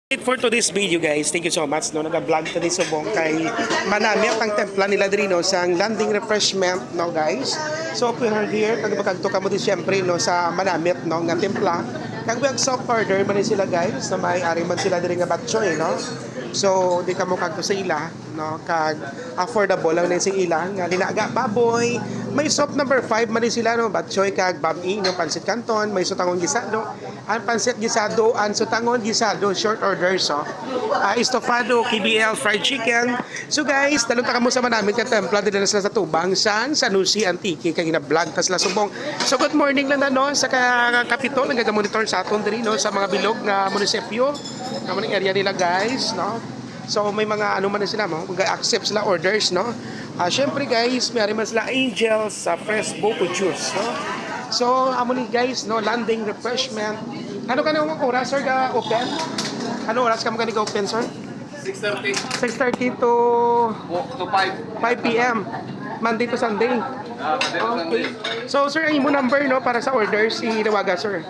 For today's video guys, thank you so much no nag-vlog tani subong kay manamit ang templa nila diri no sa landing refreshment no guys. So we are here kag magkadto kamo din syempre no sa manamit no nga templa. Kag we soft order man sila guys, na may ari man sila diri nga batchoy no. So di kamo kagto sa ila no kag affordable lang din sing ila nga dinaga baboy. May soft number 5 man din sila no batchoy kag bami no pansit canton, may sutangon gisado. Ang pansit gisado, ang sutangon gisado, short order so. Estofado, KBL, fried chicken. So guys, talunta kamo sa manamit ka templa dito na sila sa Tubang, San Sanusi Antique kay gina-vlog tas la subong. So good morning lang na no sa Kapitol nga monitor sa aton diri no sa mga bilog na munisipyo. Naman ang area nila guys no. So may mga ano man na sila mo, mag-accept sila orders no. Syempre guys, may man sila Angels sa fresh boko juice no. So, amo ni guys, no, landing refreshment. Ano ka nang oras, sir, ka open? Ano oras ka mo ka open, sir? 6:30. 6:30 to 5 p.m. Monday to Sunday. Okay. So, sir, ang imo number, no, para sa orders, i-tawaga, sir.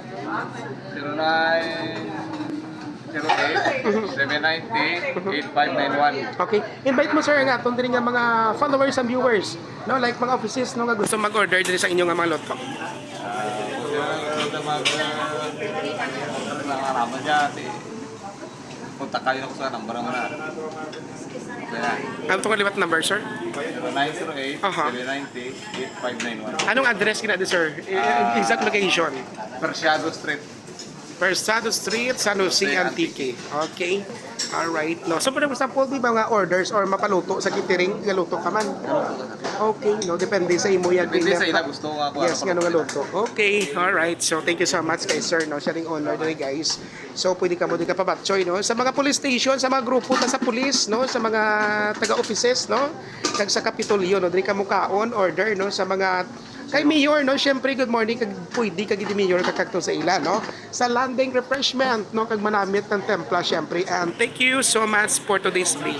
0908-790-8591. Okay. Invite mo, sir, nga, itong din nga mga followers and viewers, no, like mga offices, no, nga gusto mag-order din sa inyong mga loto. Punta kayo sa number mo na. Ano itong kaliwat number, sir? 0908-790-8591. Anong address kina di, sir? Exact location. Persiado Street. Persado Street, San Jose Antique. Okay. Alright. No. So, pwede mo sa po mga orders or mapaluto sa catering, galuto ka man. Okay. No, depende sa imo yan. Depende sa ila gusto ko ako. Yes, nga nung galuto. Okay. Alright. So, thank you so much kay sir, no, sharing honor dito guys. So, pwede ka mo din ka pabatchoy, no, sa mga police station, sa mga grupo ta sa police, no, sa mga taga-offices, no, kag sa Kapitolyo, no, diri ka mo kaon order, no, sa mga kay Mayor, no, syempre good morning kag pwede kag di Mayor kakakto sa ila, no, sa landing refreshment, no, kag manamit ng templa syempre. And thank you so much for today's video.